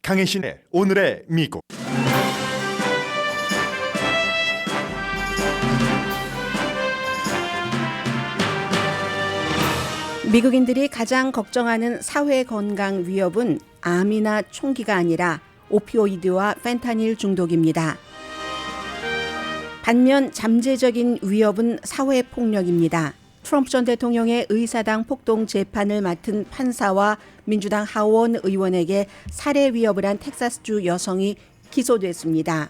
강혜신의 오늘의 미국. 미국인들이 가장 걱정하는 사회 건강 위협은 암이나 총기가 아니라 오피오이드와 펜타닐 중독입니다. 반면 잠재적인 위협은 사회 폭력입니다. 트럼프 전 대통령의 의사당 폭동 재판을 맡은 판사와 민주당 하원 의원에게 살해 위협을 한 텍사스주 여성이 기소됐습니다.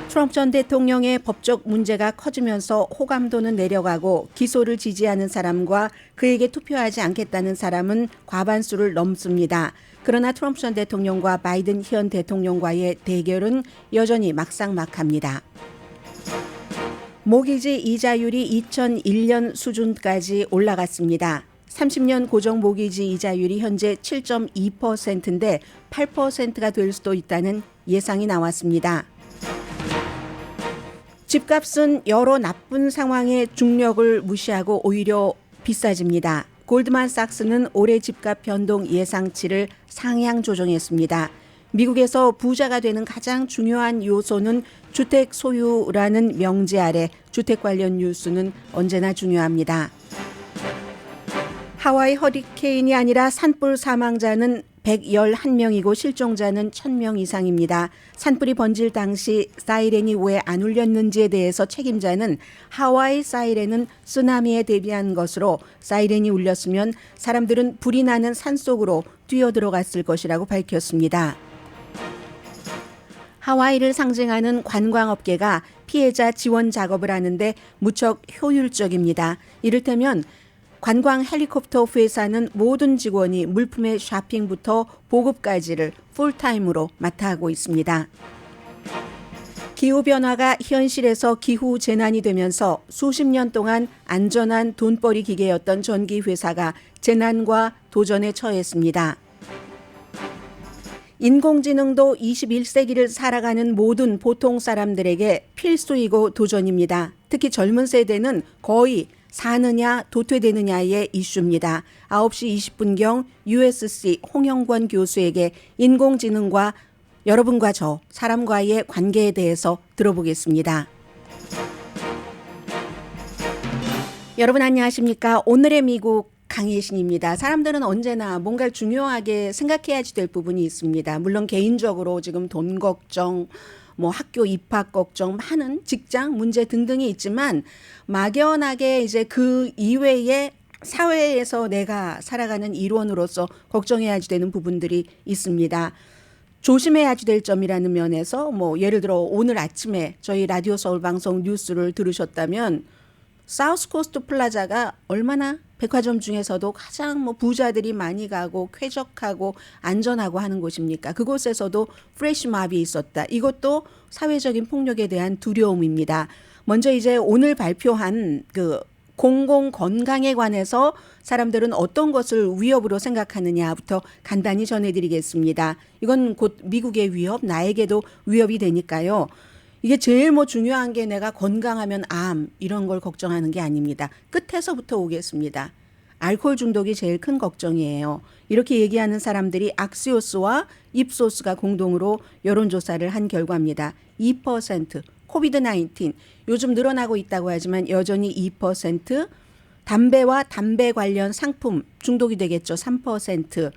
트럼프 전 대통령의 법적 문제가 커지면서 호감도는 내려가고 기소를 지지하는 사람과 그에게 투표하지 않겠다는 사람은 과반수를 넘습니다. 그러나 트럼프 전 대통령과 바이든 현 대통령과의 대결은 여전히 막상막합니다. 모기지 이자율이 2001년 수준까지 올라갔습니다. 30년 고정 모기지 이자율이 현재 7.2%인데 8%가 될 수도 있다는 예상이 나왔습니다. 집값은 여러 나쁜 상황의 중력을 무시하고 오히려 비싸집니다. 골드만삭스는 올해 집값 변동 예상치를 상향 조정했습니다. 미국에서 부자가 되는 가장 중요한 요소는 주택 소유라는 명제 아래 주택 관련 뉴스는 언제나 중요합니다. 하와이 허리케인이 아니라 산불 사망자는 111명이고 실종자는 1000명 이상입니다. 산불이 번질 당시 사이렌이 왜 안 울렸는지에 대해서 책임자는 하와이 사이렌은 쓰나미에 대비한 것으로 사이렌이 울렸으면 사람들은 불이 나는 산속으로 뛰어들어갔을 것이라고 밝혔습니다. 하와이를 상징하는 관광업계가 피해자 지원 작업을 하는데 무척 효율적입니다. 이를테면 관광 헬리콥터 회사는 모든 직원이 물품의 쇼핑부터 보급까지를 풀타임으로 맡아 하고 있습니다. 기후변화가 현실에서 기후 재난이 되면서 수십 년 동안 안전한 돈벌이 기계였던 전기회사가 재난과 도전에 처했습니다. 인공지능도 21세기를 살아가는 모든 보통 사람들에게 필수이고 도전입니다. 특히 젊은 세대는 거의 사느냐 도태되느냐의 이슈입니다. 9시 20분경 USC 홍영권 교수에게 인공지능과 여러분과 저 사람과의 관계에 대해서 들어보겠습니다. 여러분 안녕하십니까? 오늘의 미국 강혜신입니다. 사람들은 언제나 뭔가 중요하게 생각해야지 될 부분이 있습니다. 물론 개인적으로 지금 돈 걱정, 학교 입학 걱정, 많은 직장 문제 등등이 있지만 막연하게 이제 그 이외에 사회에서 내가 살아가는 일원으로서 걱정해야지 되는 부분들이 있습니다. 조심해야지 될 점이라는 면에서 예를 들어 오늘 아침에 저희 라디오 서울 방송 뉴스를 들으셨다면 사우스 코스트 플라자가 얼마나 백화점 중에서도 가장 부자들이 많이 가고 쾌적하고 안전하고 하는 곳입니까? 그곳에서도 프레시몹이 있었다. 이것도 사회적인 폭력에 대한 두려움입니다. 먼저 이제 오늘 발표한 그 공공 건강에 관해서 사람들은 어떤 것을 위협으로 생각하느냐부터 간단히 전해드리겠습니다. 이건 곧 미국의 위협, 나에게도 위협이 되니까요. 이게 제일 중요한 게 내가 건강하면 암 이런 걸 걱정하는 게 아닙니다. 끝에서부터 오겠습니다. 알코올 중독이 제일 큰 걱정이에요. 이렇게 얘기하는 사람들이 악시오스와 입소스가 공동으로 여론조사를 한 결과입니다. 2% 코비드 19 요즘 늘어나고 있다고 하지만 여전히 2% 담배와 담배 관련 상품 중독이 되겠죠. 3%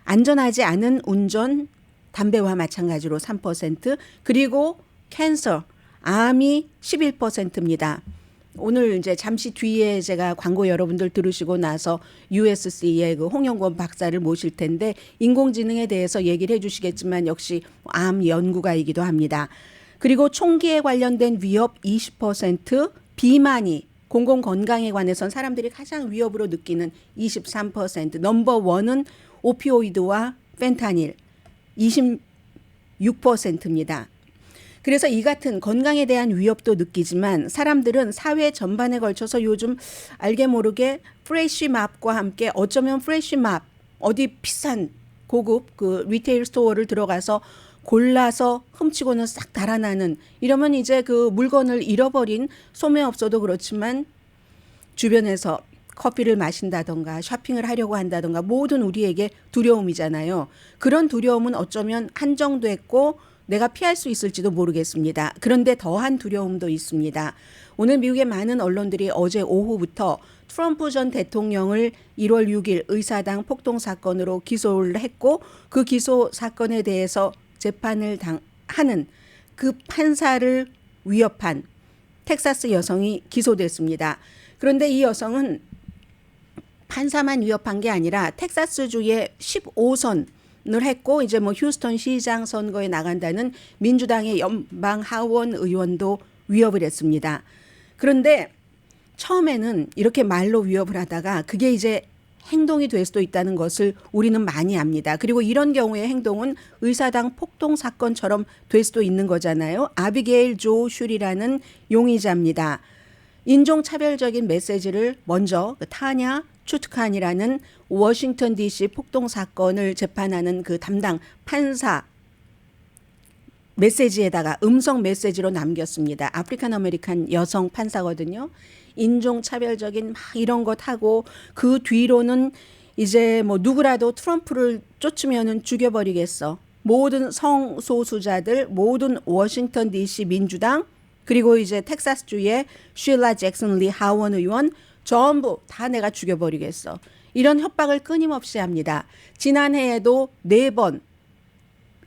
안전하지 않은 운전 담배와 마찬가지로 3% 그리고 캔서, 암이 11%입니다. 오늘 이제 잠시 뒤에 제가 광고 여러분들 들으시고 나서 USC의 그 홍영권 박사를 모실 텐데 인공지능에 대해서 얘기를 해주시겠지만 역시 암 연구가이기도 합니다. 그리고 총기에 관련된 위협 20%, 비만이 공공건강에 관해선 사람들이 가장 위협으로 느끼는 23%, 넘버 원은 오피오이드와 펜타닐 26%입니다. 그래서 이 같은 건강에 대한 위협도 느끼지만 사람들은 사회 전반에 걸쳐서 요즘 알게 모르게 프레시맙과 함께 어쩌면 프레시맙 어디 비싼 고급 그 리테일 스토어를 들어가서 골라서 훔치고는 싹 달아나는 이러면 이제 그 물건을 잃어버린 소매업소도 그렇지만 주변에서 커피를 마신다던가 쇼핑을 하려고 한다던가 모든 우리에게 두려움이잖아요. 그런 두려움은 어쩌면 한정됐고 내가 피할 수 있을지도 모르겠습니다. 그런데 더한 두려움도 있습니다. 오늘 미국의 많은 언론들이 어제 오후부터 트럼프 전 대통령을 1월 6일 의사당 폭동 사건으로 기소를 했고 그 기소 사건에 대해서 재판을 하는 그 판사를 위협한 텍사스 여성이 기소됐습니다. 그런데 이 여성은 판사만 위협한 게 아니라 텍사스주의 15선을 했고 이제 뭐 휴스턴 시장 선거에 나간다는 민주당의 연방 하원 의원도 위협을 했습니다. 그런데 처음에는 이렇게 말로 위협을 하다가 그게 이제 행동이 될 수도 있다는 것을 우리는 많이 압니다. 그리고 이런 경우의 행동은 의사당 폭동 사건처럼 될 수도 있는 거잖아요. 아비게일 조 슐이라는 용의자입니다. 인종차별적인 메시지를 먼저 타냐 추트칸이라는 워싱턴 DC 폭동 사건을 재판하는 그 담당 판사 메시지에다가 음성 메시지로 남겼습니다. 아프리칸 아메리칸 여성 판사거든요. 인종차별적인 막 이런 것 하고 그 뒤로는 이제 뭐 누구라도 트럼프를 쫓으면은 죽여버리겠어. 모든 성소수자들, 모든 워싱턴 DC 민주당 그리고 이제 텍사스주의 쉴라 잭슨 리 하원 의원 전부 다 내가 죽여버리겠어. 이런 협박을 끊임없이 합니다. 지난해에도 4번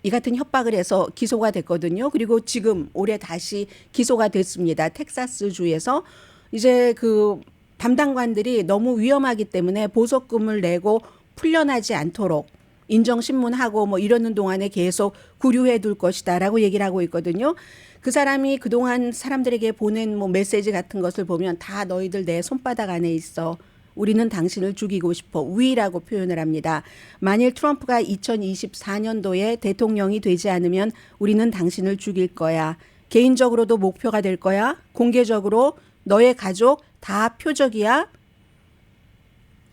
이 같은 협박을 해서 기소가 됐거든요. 그리고 지금 올해 다시 기소가 됐습니다. 텍사스주에서 이제 그 담당관들이 너무 위험하기 때문에 보석금을 내고 풀려나지 않도록 인정신문하고 뭐 이러는 동안에 계속 구류해 둘 것이다라고 얘기를 하고 있거든요. 그 사람이 그동안 사람들에게 보낸 뭐 메시지 같은 것을 보면 다 너희들 내 손바닥 안에 있어. 우리는 당신을 죽이고 싶어. 위라고 표현을 합니다. 만일 트럼프가 2024년도에 대통령이 되지 않으면 우리는 당신을 죽일 거야. 개인적으로도 목표가 될 거야. 공개적으로 너의 가족 다 표적이야.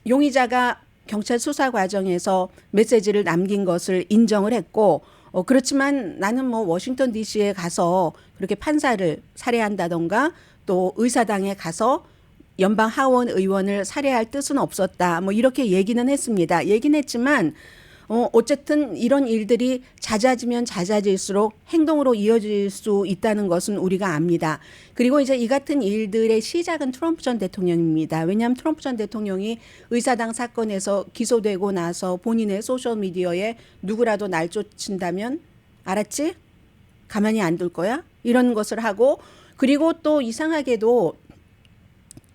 용의자가 경찰 수사 과정에서 메시지를 남긴 것을 인정을 했고 그렇지만 나는 뭐 워싱턴 DC에 가서 그렇게 판사를 살해한다던가 또 의사당에 가서 연방 하원 의원을 살해할 뜻은 없었다. 뭐 이렇게 얘기는 했습니다. 얘기는 했지만 어쨌든 이런 일들이 잦아지면 잦아질수록 행동으로 이어질 수 있다는 것은 우리가 압니다. 그리고 이제 이 같은 일들의 시작은 트럼프 전 대통령입니다. 왜냐하면 트럼프 전 대통령이 의사당 사건에서 기소되고 나서 본인의 소셜미디어에 누구라도 날 쫓는다면 알았지? 가만히 안 둘 거야? 이런 것을 하고 그리고 또 이상하게도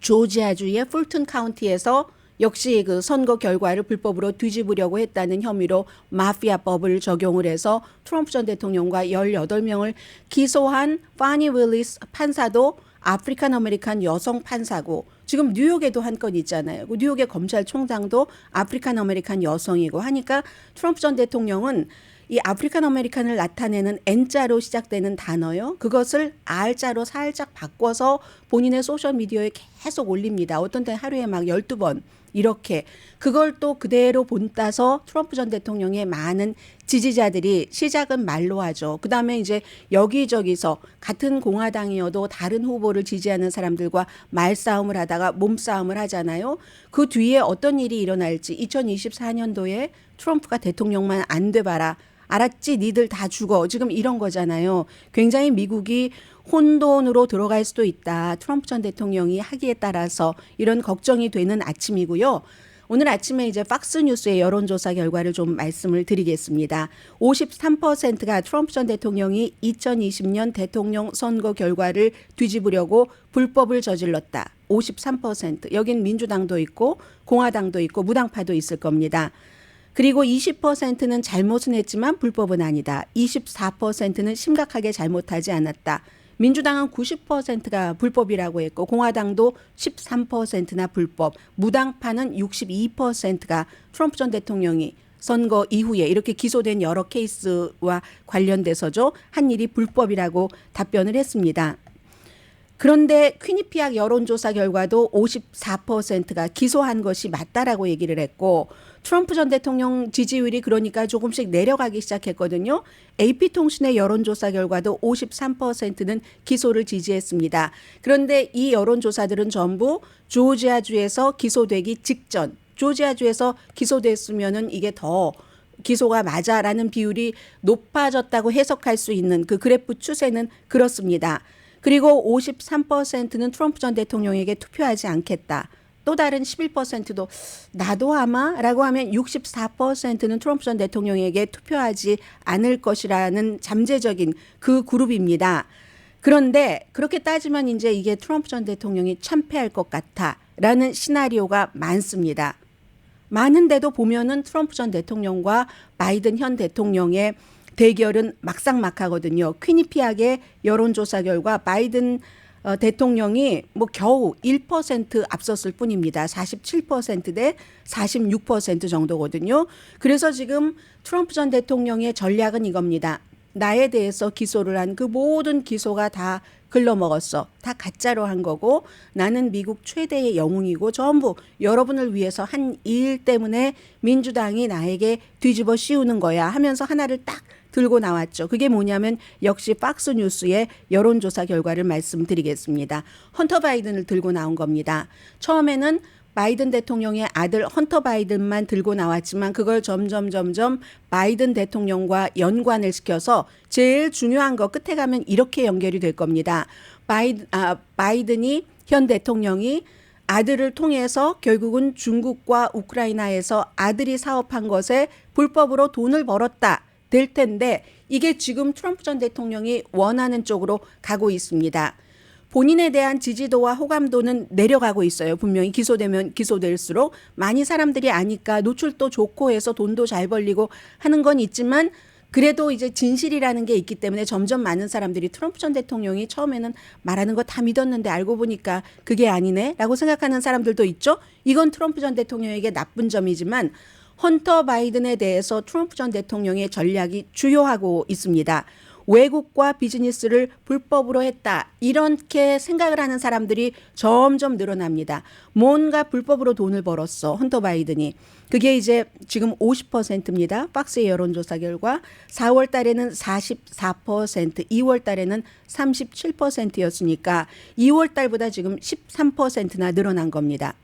조지아주의 풀튼 카운티에서 역시 그 선거 결과를 불법으로 뒤집으려고 했다는 혐의로 마피아법을 적용을 해서 트럼프 전 대통령과 18명을 기소한 파니 윌리스 판사도 아프리칸 아메리칸 여성 판사고 지금 뉴욕에도 한 건 있잖아요. 뉴욕의 검찰총장도 아프리칸 아메리칸 여성이고 하니까 트럼프 전 대통령은 이 아프리칸 아메리칸을 나타내는 N자로 시작되는 단어요. 그것을 R자로 살짝 바꿔서 본인의 소셜미디어에 계속 올립니다. 어떤 때는 하루에 막 12번 이렇게 그걸 또 그대로 본따서 트럼프 전 대통령의 많은 지지자들이 시작은 말로 하죠. 그다음에 이제 여기저기서 같은 공화당이어도 다른 후보를 지지하는 사람들과 말싸움을 하다가 몸싸움을 하잖아요. 그 뒤에 어떤 일이 일어날지 2024년도에 트럼프가 대통령만 안 돼봐라. 알았지? 니들 다 죽어. 지금 이런 거잖아요. 굉장히 미국이 혼돈으로 들어갈 수도 있다. 트럼프 전 대통령이 하기에 따라서 이런 걱정이 되는 아침이고요. 오늘 아침에 이제 팍스뉴스의 여론조사 결과를 좀 말씀을 드리겠습니다. 53%가 트럼프 전 대통령이 2020년 대통령 선거 결과를 뒤집으려고 불법을 저질렀다. 53%. 여긴 민주당도 있고 공화당도 있고 무당파도 있을 겁니다. 그리고 20%는 잘못은 했지만 불법은 아니다. 24%는 심각하게 잘못하지 않았다. 민주당은 90%가 불법이라고 했고 공화당도 13%나 불법, 무당파는 62%가 트럼프 전 대통령이 선거 이후에 이렇게 기소된 여러 케이스와 관련돼서죠. 한 일이 불법이라고 답변을 했습니다. 그런데 퀴니피악 여론조사 결과도 54%가 기소한 것이 맞다라고 얘기를 했고 트럼프 전 대통령 지지율이 그러니까 조금씩 내려가기 시작했거든요. AP통신의 여론조사 결과도 53%는 기소를 지지했습니다. 그런데 이 여론조사들은 전부 조지아주에서 기소되기 직전, 조지아주에서 기소됐으면은 이게 더 기소가 맞아라는 비율이 높아졌다고 해석할 수 있는 그 그래프 추세는 그렇습니다. 그리고 53%는 트럼프 전 대통령에게 투표하지 않겠다. 또 다른 11%도 나도 아마라고 하면 64%는 트럼프 전 대통령에게 투표하지 않을 것이라는 잠재적인 그 그룹입니다. 그런데 그렇게 따지면 이제 이게 트럼프 전 대통령이 참패할 것 같아라는 시나리오가 많습니다. 많은데도 보면은 트럼프 전 대통령과 바이든 현 대통령의 대결은 막상막하거든요. 퀴니피악의 여론조사 결과 바이든 대통령이 뭐 겨우 1% 앞섰을 뿐입니다. 47% 대 46% 정도거든요. 그래서 지금 트럼프 전 대통령의 전략은 이겁니다. 나에 대해서 기소를 한 그 모든 기소가 다 글러먹었어. 다 가짜로 한 거고 나는 미국 최대의 영웅이고 전부 여러분을 위해서 한 일 때문에 민주당이 나에게 뒤집어 씌우는 거야 하면서 하나를 딱 들고 나왔죠. 그게 뭐냐면 역시 팍스뉴스의 여론조사 결과를 말씀드리겠습니다. 헌터 바이든을 들고 나온 겁니다. 처음에는 바이든 대통령의 아들 헌터 바이든만 들고 나왔지만 그걸 점점 바이든 대통령과 연관을 시켜서 제일 중요한 거 끝에 가면 이렇게 연결이 될 겁니다. 바이든이 현 대통령이 아들을 통해서 결국은 중국과 우크라이나에서 아들이 사업한 것에 불법으로 돈을 벌었다 될 텐데 이게 지금 트럼프 전 대통령이 원하는 쪽으로 가고 있습니다. 본인에 대한 지지도와 호감도는 내려가고 있어요. 분명히 기소되면 기소될수록 많이 사람들이 아니까 노출도 좋고 해서 돈도 잘 벌리고 하는 건 있지만 그래도 이제 진실이라는 게 있기 때문에 점점 많은 사람들이 트럼프 전 대통령이 처음에는 말하는 거 다 믿었는데 알고 보니까 그게 아니네 라고 생각하는 사람들도 있죠. 이건 트럼프 전 대통령에게 나쁜 점이지만 헌터 바이든에 대해서 트럼프 전 대통령의 전략이 주요하고 있습니다. 외국과 비즈니스를 불법으로 했다. 이렇게 생각을 하는 사람들이 점점 늘어납니다. 뭔가 불법으로 돈을 벌었어. 헌터 바이든이. 그게 이제 지금 50%입니다. 박스의 여론조사 결과 4월 달에는 44%, 2월 달에는 37%였으니까 2월 달보다 지금 13%나 늘어난 겁니다.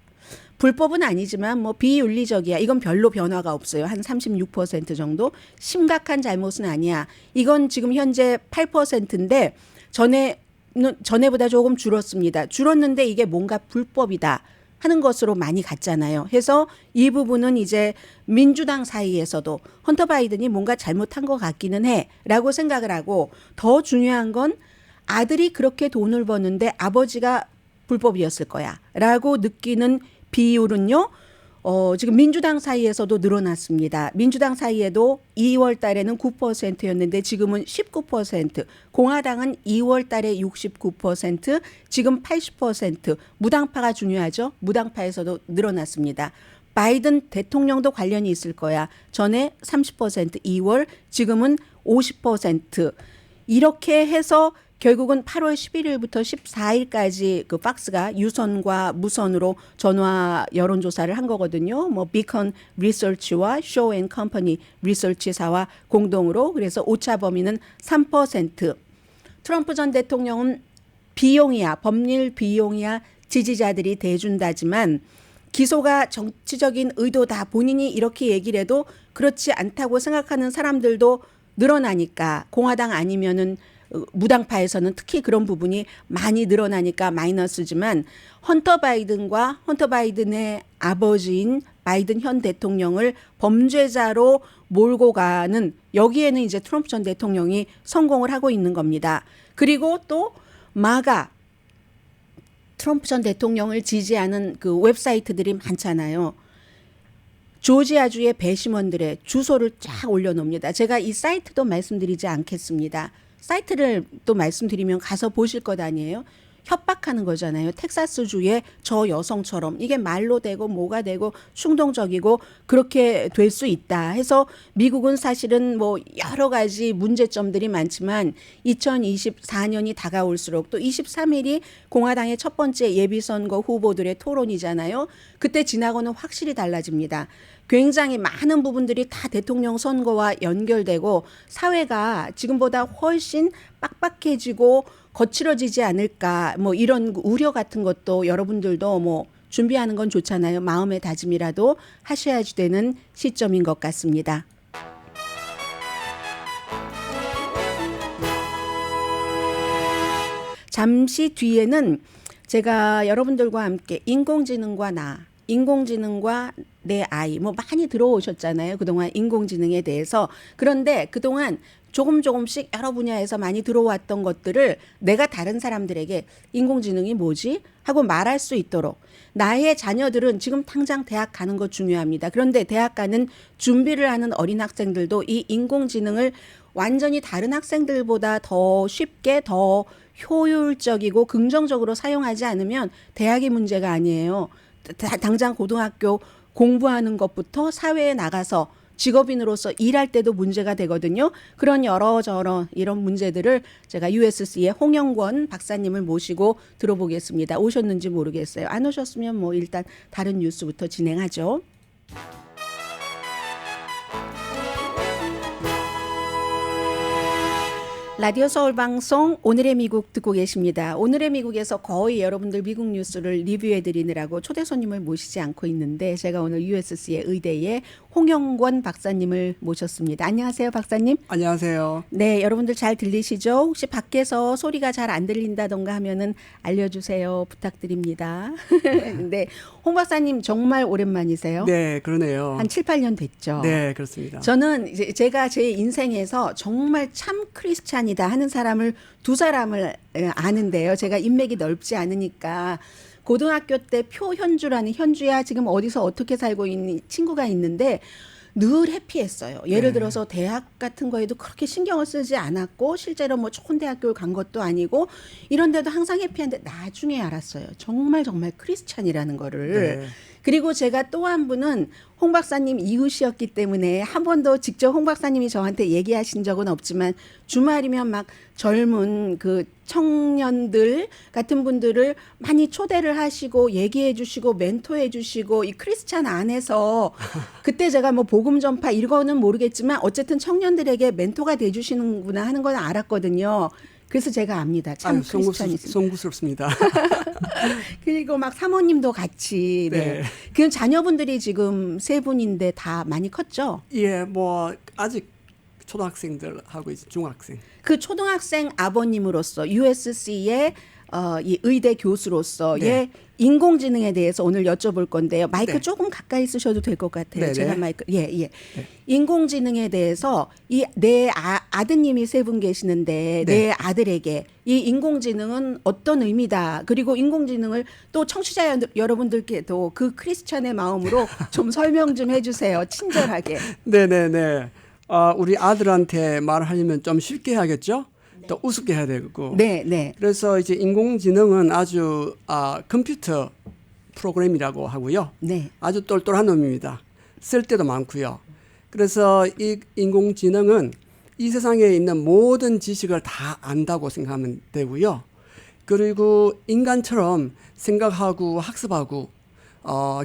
불법은 아니지만 뭐 비윤리적이야. 이건 별로 변화가 없어요. 한 36% 정도. 심각한 잘못은 아니야. 이건 지금 현재 8%인데 전에보다 조금 줄었습니다. 줄었는데 이게 뭔가 불법이다 하는 것으로 많이 갔잖아요. 해서 이 부분은 이제 민주당 사이에서도 헌터 바이든이 뭔가 잘못한 것 같기는 해라고 생각을 하고 더 중요한 건 아들이 그렇게 돈을 버는데 아버지가 불법이었을 거야라고 느끼는 비율은요. 지금 민주당 사이에서도 늘어났습니다. 민주당 사이에도 2월 달에는 9%였는데 지금은 19%, 공화당은 2월 달에 69%, 지금 80%, 무당파가 중요하죠. 무당파에서도 늘어났습니다. 바이든 대통령도 관련이 있을 거야. 전에 30%, 2월, 지금은 50%. 이렇게 해서 결국은 8월 11일부터 14일까지 그 박스가 유선과 무선으로 전화 여론조사를 한 거거든요. 뭐 비컨 리서치와 쇼 앤 컴퍼니 리서치사와 공동으로 그래서 오차 범위는 3%. 트럼프 전 대통령은 비용이야, 법률 비용이야 지지자들이 대준다지만 기소가 정치적인 의도다 본인이 이렇게 얘기를 해도 그렇지 않다고 생각하는 사람들도 늘어나니까 공화당 아니면은 무당파에서는 특히 그런 부분이 많이 늘어나니까 마이너스지만 헌터 바이든과 헌터 바이든의 아버지인 바이든 현 대통령을 범죄자로 몰고 가는 여기에는 이제 트럼프 전 대통령이 성공을 하고 있는 겁니다. 그리고 또 마가 트럼프 전 대통령을 지지하는 그 웹사이트들이 많잖아요. 조지아주의 배심원들의 주소를 쫙 올려놓습니다. 제가 이 사이트도 말씀드리지 않겠습니다. 사이트를 또 말씀드리면 가서 보실 것 아니에요. 협박하는 거잖아요. 텍사스주의 저 여성처럼 이게 말로 되고 뭐가 되고 충동적이고 그렇게 될 수 있다 해서 미국은 사실은 뭐 여러 가지 문제점들이 많지만 2024년이 다가올수록 또 23일이 공화당의 첫 번째 예비선거 후보들의 토론이잖아요. 그때 지나고는 확실히 달라집니다. 굉장히 많은 부분들이 다 대통령 선거와 연결되고 사회가 지금보다 훨씬 빡빡해지고 거칠어지지 않을까 뭐 이런 우려 같은 것도 여러분들도 뭐 준비하는 건 좋잖아요. 마음의 다짐이라도 하셔야지 되는 시점인 것 같습니다. 잠시 뒤에는 제가 여러분들과 함께 인공지능과 나, 인공지능과 내 아이 뭐 많이 들어오셨잖아요. 그동안 인공지능에 대해서. 그런데 그동안 조금씩 여러 분야에서 많이 들어왔던 것들을 내가 다른 사람들에게 인공지능이 뭐지? 하고 말할 수 있도록 나의 자녀들은 지금 당장 대학 가는 거 중요합니다. 그런데 대학 가는 준비를 하는 어린 학생들도 이 인공지능을 완전히 다른 학생들보다 더 쉽게 더 효율적이고 긍정적으로 사용하지 않으면 대학이 문제가 아니에요. 당장 고등학교 공부하는 것부터 사회에 나가서 직업인으로서 일할 때도 문제가 되거든요. 그런 여러저러 이런 문제들을 제가 USC의 홍영권 박사님을 모시고 들어보겠습니다. 오셨는지 모르겠어요. 안 오셨으면 뭐 일단 다른 뉴스부터 진행하죠. 라디오 서울 방송 오늘의 미국 듣고 계십니다. 오늘의 미국에서 거의 여러분들 미국 뉴스를 리뷰해 드리느라고 초대 손님을 모시지 않고 있는데 제가 오늘 USC의 의대의 홍영권 박사님을 모셨습니다. 안녕하세요, 박사님. 안녕하세요. 네, 여러분들 잘 들리시죠? 혹시 밖에서 소리가 잘 안 들린다던가 하면은 알려주세요. 부탁드립니다. 네, 홍 박사님 정말 오랜만이세요. 네, 그러네요. 한 7, 8년 됐죠. 네, 그렇습니다. 저는 이제 제가 제 인생에서 정말 참 크리스찬이다 하는 사람을 두 사람을 아는데요. 제가 인맥이 넓지 않으니까 고등학교 때 표현주라는 현주야 지금 어디서 어떻게 살고 있는 친구가 있는데 늘 해피했어요. 예를 들어서 대학 같은 거에도 그렇게 신경을 쓰지 않았고 실제로 뭐 좋은 대학교를 간 것도 아니고 이런데도 항상 해피한데 나중에 알았어요. 정말 크리스찬이라는 거를. 네. 그리고 제가 또 한 분은 홍 박사님 이웃이었기 때문에 한 번도 직접 홍 박사님이 저한테 얘기하신 적은 없지만 주말이면 막 젊은 그 청년들 같은 분들을 많이 초대를 하시고 얘기해 주시고 멘토해 주시고 이 크리스찬 안에서 그때 제가 뭐 복음 전파 이거는 모르겠지만 어쨌든 청년들에게 멘토가 돼 주시는구나 하는 건 알았거든요. 그래서 제가 압니다. 참 크리스찬이 송구스럽습니다. 그리고 막 사모님도 같이. 네. 네. 그 자녀분들이 지금 세 분인데 다 많이 컸죠? 예, 뭐 아직 초등학생들 하고 이제 중학생. 그 초등학생 아버님으로서 USC의 이 의대 교수로서의 네. 인공지능에 대해서 오늘 여쭤볼 건데요. 마이크 네. 조금 가까이 쓰셔도 될 것 같아요. 네네. 제가 마이크 예. 네. 인공지능에 대해서 이 내 아드님이 세 분 계시는데 네. 내 아들에게 이 인공지능은 어떤 의미다. 그리고 인공지능을 또 청취자 여러분들께도 그 크리스찬의 마음으로 좀 설명 좀 해주세요. 친절하게. 네네네. 우리 아들한테 말하려면 좀 쉽게 해야겠죠? 또 우습게 해야 되고. 네. 그래서 이제 인공지능은 아주 컴퓨터 프로그램이라고 하고요. 네. 아주 똘똘한 놈입니다. 쓸 때도 많고요. 그래서 이 인공지능은 이 세상에 있는 모든 지식을 다 안다고 생각하면 되고요. 그리고 인간처럼 생각하고 학습하고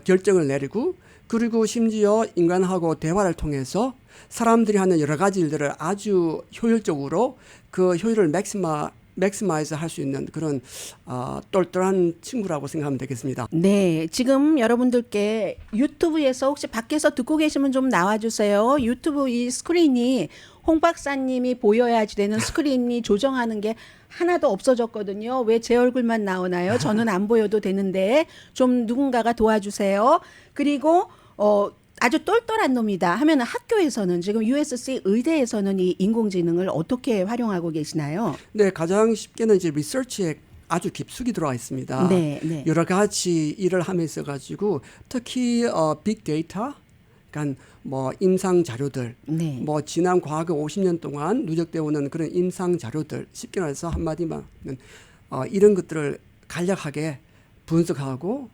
결정을 내리고 그리고 심지어 인간하고 대화를 통해서 사람들이 하는 여러 가지 일들을 아주 효율적으로 그 효율을 맥시마이즈 할 수 있는 그런 똘똘한 친구라고 생각하면 되겠습니다. 네, 지금 여러분들께 유튜브에서 혹시 밖에서 듣고 계시면 좀 나와주세요. 유튜브 이 스크린이 홍 박사님이 보여야지 되는 스크린이 조정하는 게 하나도 없어졌거든요. 왜 제 얼굴만 나오나요? 저는 안 보여도 되는데 좀 누군가가 도와주세요. 그리고 아주 똘똘한 놈이다 하면 학교에서는 지금 USC 의대에서는 이 인공지능을 어떻게 활용하고 계시나요? 네, 가장 쉽게는 이제 리서치에 아주 깊숙이 들어와 있습니다. 네. 여러 가지 일을 하면서 가지고 특히 빅데이터, 그러니까 뭐 임상 자료들, 네. 뭐 지난 과거 50년 동안 누적되어 오는 그런 임상 자료들 쉽게 말해서 한마디만 이런 것들을 간략하게 분석하고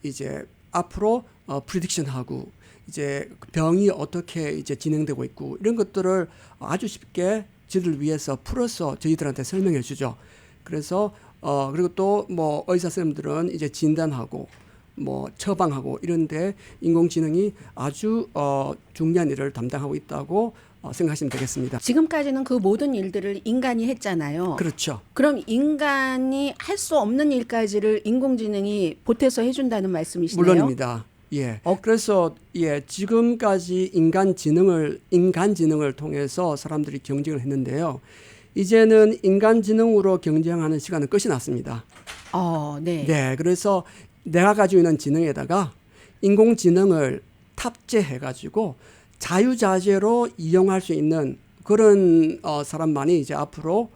이제 앞으로 프리딕션하고 이제 병이 어떻게 이제 진행되고 있고 이런 것들을 아주 쉽게 저희들 위해서 풀어서 저희들한테 설명해 주죠. 그래서 그리고 또 뭐 의사 선생님들은 이제 진단하고 뭐 처방하고 이런데 인공지능이 아주 중요한 일을 담당하고 있다고 생각하시면 되겠습니다. 지금까지는 그 모든 일들을 인간이 했잖아요. 그렇죠. 그럼 인간이 할 수 없는 일까지를 인공지능이 보태서 해준다는 말씀이시네요. 물론입니다. 예. 그래서 지금까지 인간 지능을 통해서 사람들이 경쟁을 했는데요. 이제는 인간 지능으로 경쟁하는 시간은 끝이 났습니다. 네. 네. 그래서 내가 가지고 있는 지능에다가 인공지능을 탑재해 가지고 자유자재로 이용할 수 있는 그런 사람만이 이제 앞으로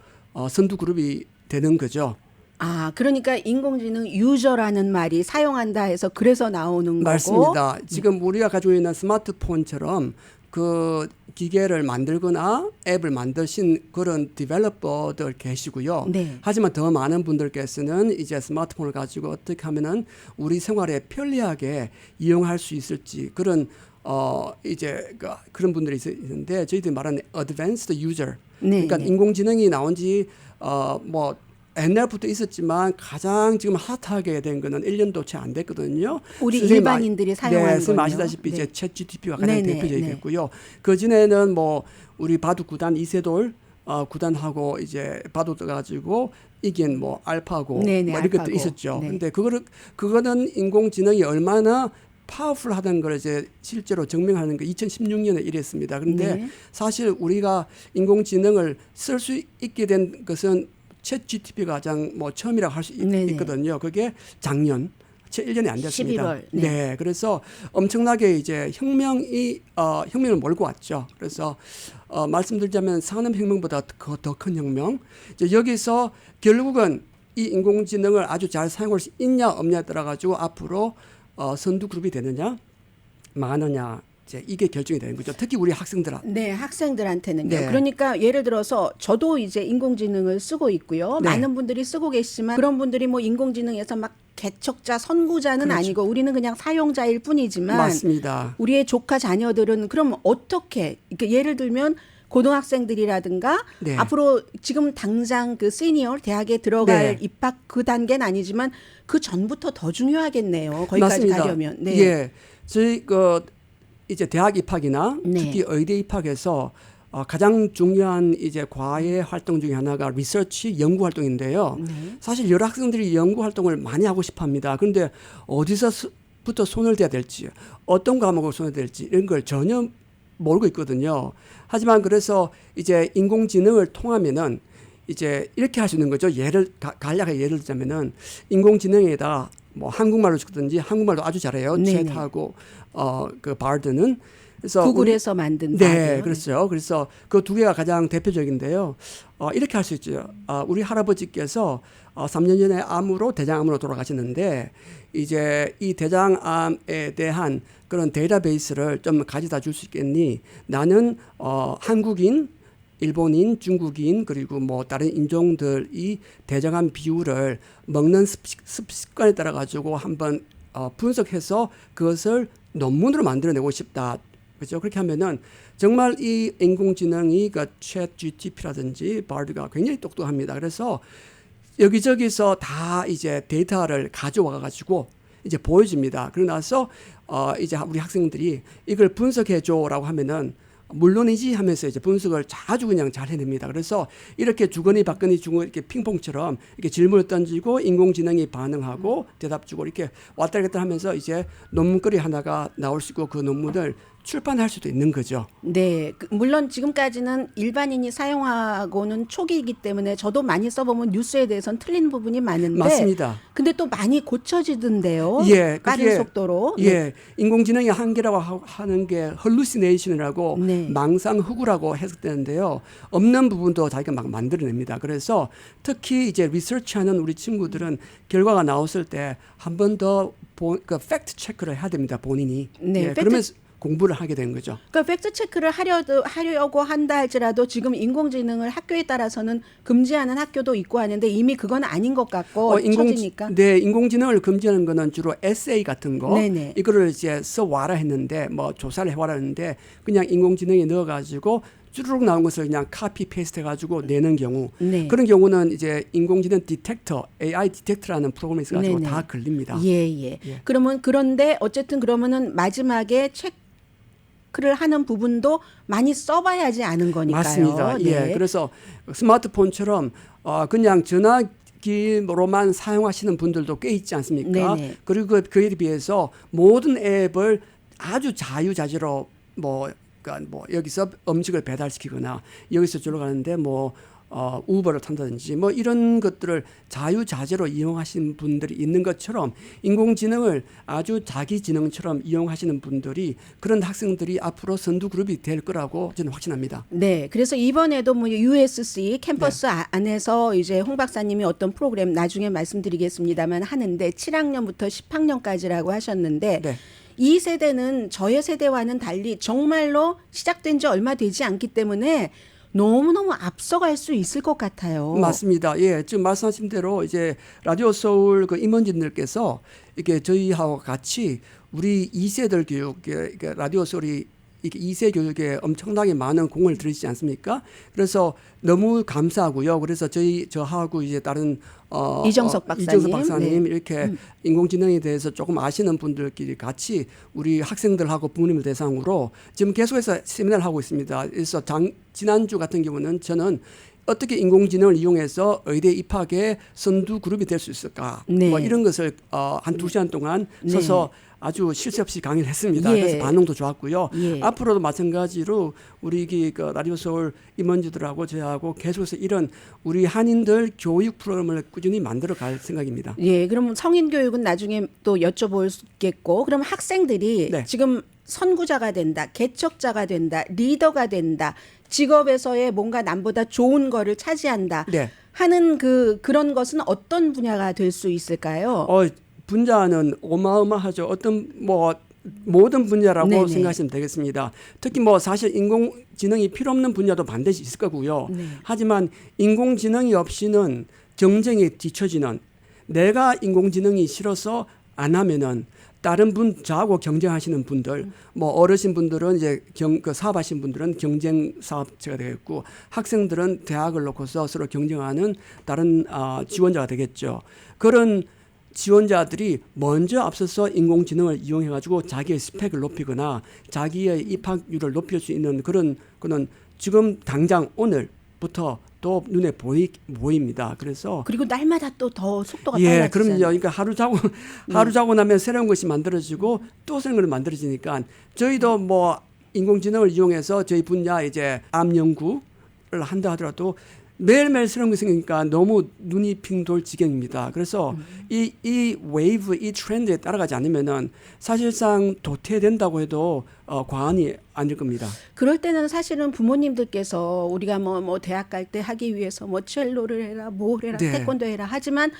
선두 그룹이 되는 거죠. 그러니까 인공지능 유저라는 말이 사용한다 해서 그래서 나오는 맞습니다. 거고. 지금 우리가 가지고 있는 스마트폰처럼 그 기계를 만들거나 앱을 만드신 그런 디벨로퍼들 계시고요. 네. 하지만 더 많은 분들께서는 이제 스마트폰을 가지고 어떻게 하면은 우리 생활에 편리하게 이용할 수 있을지 그런 이제 그런 분들이 있는데 저희들이 말하는 advanced user. 네, 그러니까 네. 인공지능이 나온 지 뭐 옛날부터 있었지만 가장 지금 핫하게 된 거는 1년도 채 안 됐거든요. 우리 선생님 일반인들이 사용하는 네, 선생님 거요. 아시다시피 네. 이제 챗 GTP가 가장 네, 네, 대표적이겠고요. 그 전에는 뭐 우리 바둑 구단 이세돌 구단하고 이제 바둑 가지고 이긴 뭐 알파고 네, 네, 뭐 이런 것도 알파고. 있었죠. 네. 근데 그거는 인공지능이 얼마나 파워풀하다는 걸 이제 실제로 증명하는 게 2016년에 이랬습니다. 그런데 네. 사실 우리가 인공지능을 쓸 수 있게 된 것은 챗 GTP가 가장 뭐 처음이라고 할 수 네네. 있거든요. 그게 작년 채 1년이 안 됐습니다. 11월. 네. 네. 그래서 엄청나게 이제 혁명을 몰고 왔죠. 그래서 말씀드리자면 산업혁명보다 더 큰 혁명. 이제 여기서 결국은 이 인공지능을 아주 잘 사용할 수 있냐 없냐에 따라 가지고 앞으로 선두 그룹이 되느냐 망하느냐 이게 결정이 되는 거죠. 특히 우리 학생들한테. 네, 학생들한테는요. 네. 그러니까 예를 들어서 저도 이제 인공지능을 쓰고 있고요. 네. 많은 분들이 쓰고 계시지만 그런 분들이 뭐 인공지능에서 막 개척자, 선구자는 그렇죠. 아니고 우리는 그냥 사용자일 뿐이지만 맞습니다. 우리의 조카 자녀들은 그럼 어떻게 그러니까 예를 들면 고등학생들이라든가 네. 앞으로 지금 당장 그 시니어 대학에 들어갈 네. 입학 그 단계는 아니지만 그 전부터 더 중요하겠네요. 거기까지 맞습니다. 가려면. 네. 예, 저희 이제 대학 입학이나 네. 특히 의대 입학에서 가장 중요한 이제 과외 활동 중에 하나가 리서치 연구 활동인데요. 네. 사실 여러 학생들이 연구 활동을 많이 하고 싶어합니다. 그런데 어디서부터 손을 대야 될지, 어떤 과목을 손을 대야 될지 이런 걸 전혀 모르고 있거든요. 하지만 그래서 이제 인공지능을 통하면은 이제 이렇게 할 수 있는 거죠. 간략하게 예를 들자면은 인공지능에다 뭐 한국말로 쓰든지 한국말도 아주 잘해요. 네네. 챗하고 그 바드는 그래서 구글에서 만든 네, 바디요. 그렇죠. 그래서 그 두 개가 가장 대표적인데요. 이렇게 할 수 있죠. 우리 할아버지께서 3년 전에 대장암으로 돌아가셨는데 이제 이 대장암에 대한 그런 데이터베이스를 좀 가져다 줄 수 있겠니? 나는 한국인, 일본인, 중국인 그리고 뭐 다른 인종들이 대장암 비율을 먹는 습관에 따라 가지고 한번 분석해서 그것을 논문으로 만들어내고 싶다. 그렇죠? 그렇게 하면은 정말 이 인공지능이 챗 GTP라든지 바드가 굉장히 똑똑합니다. 그래서 여기저기서 다 이제 데이터를 가져와 가지고 이제 보여줍니다. 그러고 나서 이제 우리 학생들이 이걸 분석해줘라고 하면은 물론이지 하면서 이제 분석을 아주 그냥 잘 해냅니다. 그래서 이렇게 주거니 받거니 이렇게 핑퐁처럼 이렇게 질문을 던지고 인공지능이 반응하고 대답 주고 이렇게 왔다 갔다 하면서 이제 논문거리 하나가 나올 수 있고 그 논문을 출판할 수도 있는 거죠. 네, 물론 지금까지는 일반인이 사용하고는 초기이기 때문에 저도 많이 써보면 뉴스에 대해서는 틀린 부분이 많은데 맞습니다. 근데 또 많이 고쳐지던데요. 예, 빠른 그게, 속도로. 예, 네. 인공지능의 한계라고 하는 게 hallucination이라고 네. 망상흑우라고 해석되는데요. 없는 부분도 자기가 막 만들어냅니다. 그래서 특히 이제 리서치하는 우리 친구들은 결과가 나왔을 때 한 번 더 팩트 체크를 해야 됩니다. 본인이. 네, 예, 그러면서 공부를 하게 된 거죠. 그러니까 팩트 체크를 하려고 한다 할지라도 지금 인공지능을 학교에 따라서는 금지하는 학교도 있고 하는데 이미 그건 아닌 것 같고 쳐지니까. 네, 인공지능을 금지하는 거는 주로 에세이 같은 거 네네. 이거를 이제 써와라 했는데 뭐 조사를 해와라 했는데 그냥 인공지능에 넣어가지고 쭈르륵 나온 것을 그냥 카피 페이스트 해가지고 내는 경우 네. 그런 경우는 이제 인공지능 디텍터 AI 디텍터라는 프로그램이 있어가지고 네네. 다 걸립니다. 예. 그러면 그런데 어쨌든 그러면은 마지막에 체크를 하는 부분도 많이 써봐야지 아는 거니까요. 맞습니다. 네. 예, 그래서 스마트폰처럼 그냥 전화기로만 사용하시는 분들도 꽤 있지 않습니까? 네네. 그리고 그에 비해서 모든 앱을 아주 자유자재로 그러니까 뭐 여기서 음식을 배달시키거나 여기서 저러 가는데 우버를 탄다든지 이런 것들을 자유자재로 이용하시는 분들이 있는 것처럼 인공지능을 아주 자기지능처럼 이용하시는 분들이 그런 학생들이 앞으로 선두그룹이 될 거라고 저는 확신합니다. 네, 그래서 이번에도 USC 캠퍼스 안에서 이제 홍 박사님이 어떤 프로그램 나중에 말씀드리겠습니다만 하는데 7학년부터 10학년까지라고 하셨는데 네. 이 세대는 저의 세대와는 달리 정말로 시작된 지 얼마 되지 않기 때문에 너무너무 앞서갈 수 있을 것 같아요. 맞습니다. 예, 지금 말씀하신 대로 이제 라디오 소울 그 임원진들께서 이게 저희하고 같이 우리 2세들 교육, 이게 라디오 소울이 이게 2세 교육에 엄청나게 많은 공을 들이지 않습니까? 그래서 너무 감사하고요. 그래서 저하고 이제 다른 이정석 박사님 네. 이렇게 인공지능에 대해서 조금 아시는 분들끼리 같이 우리 학생들하고 부모님을 대상으로 지금 계속해서 세미나를 하고 있습니다. 그래서 지난주 같은 경우는 저는 어떻게 인공지능을 이용해서 의대 입학에 선두 그룹이 될 수 있을까? 네. 이런 것을 한 2시간 동안 서서 아주 쉴 새 없이 강의를 했습니다. 예. 그래서 반응도 좋았고요. 예. 앞으로도 마찬가지로 우리 그 라디오 서울 임원주들하고 저하고 계속해서 이런 우리 한인들 교육 프로그램을 꾸준히 만들어 갈 생각입니다. 예, 그럼 성인 교육은 나중에 또 여쭤보겠고, 그럼 학생들이 네. 지금 선구자가 된다, 개척자가 된다, 리더가 된다, 직업에서의 뭔가 남보다 좋은 거를 차지한다 네. 하는 그런 것은 어떤 분야가 될 수 있을까요? 분야는 어마어마하죠. 모든 분야라고 네네. 생각하시면 되겠습니다. 특히 사실 인공지능이 필요 없는 분야도 반드시 있을 거고요. 네. 하지만 인공지능이 없이는 경쟁에 뒤처지는 내가 인공지능이 싫어서 안 하면은 다른 저하고 경쟁하시는 분들, 어르신 분들은 이제 사업하신 분들은 경쟁 사업체가 되겠고, 학생들은 대학을 놓고서 서로 경쟁하는 다른 지원자가 되겠죠. 그런 지원자들이 먼저 앞서서 인공지능을 이용해가지고 자기의 스펙을 높이거나 자기의 입학률을 높일 수 있는 그런 지금 당장 오늘부터 또 눈에 보입니다. 그래서 그리고 날마다 또 더 속도가 예, 빨라지잖아요. 그럼요. 그러니까 하루 자고 나면 새로운 것이 만들어지고 또 새로운 것이 만들어지니까 저희도 인공지능을 이용해서 저희 분야 이제 암 연구를 한다 하더라도 매일매일 새로운 게 생기니까 너무 눈이 핑 돌 지경입니다. 그래서 이 웨이브, 이 트렌드에 따라가지 않으면은 사실상 도태된다고 해도 과언이 아닐 겁니다. 그럴 때는 사실은 부모님들께서 우리가 대학 갈 때 하기 위해서 첼로를 해라, 뭘 해라, 네. 태권도 해라 하지만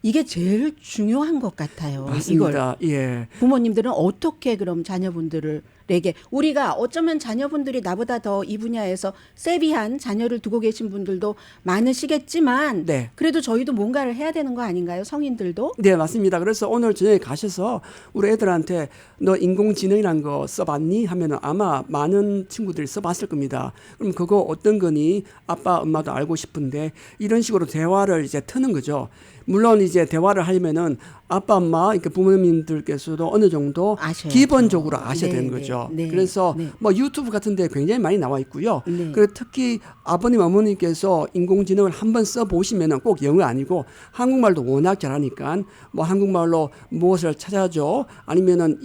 이게 제일 중요한 것 같아요. 맞습니다. 이걸. 예. 부모님들은 어떻게 그럼 자녀분들에게 우리가 어쩌면 자녀분들이 나보다 더 이 분야에서 세비한 자녀를 두고 계신 분들도 많으시겠지만 네. 그래도 저희도 뭔가를 해야 되는 거 아닌가요? 성인들도? 네, 맞습니다. 그래서 오늘 저녁에 가셔서 우리 애들한테 너 인공지능이란 거 써봤니? 하면은 아마 많은 친구들이 써봤을 겁니다. 그럼 그거 어떤 거니? 아빠, 엄마도 알고 싶은데 이런 식으로 대화를 이제 트는 거죠. 물론 이제 대화를 하려면은 아빠, 엄마, 그러니까 부모님들께서도 어느 정도 아셔야죠. 기본적으로 아셔야 네, 되는 네, 거죠. 네, 그래서 네. 유튜브 같은 데 굉장히 많이 나와 있고요. 네. 그리고 특히 아버님, 어머니께서 인공지능을 한번 써보시면은 꼭 영어 아니고 한국말도 워낙 잘하니까 한국말로 무엇을 찾아줘 아니면은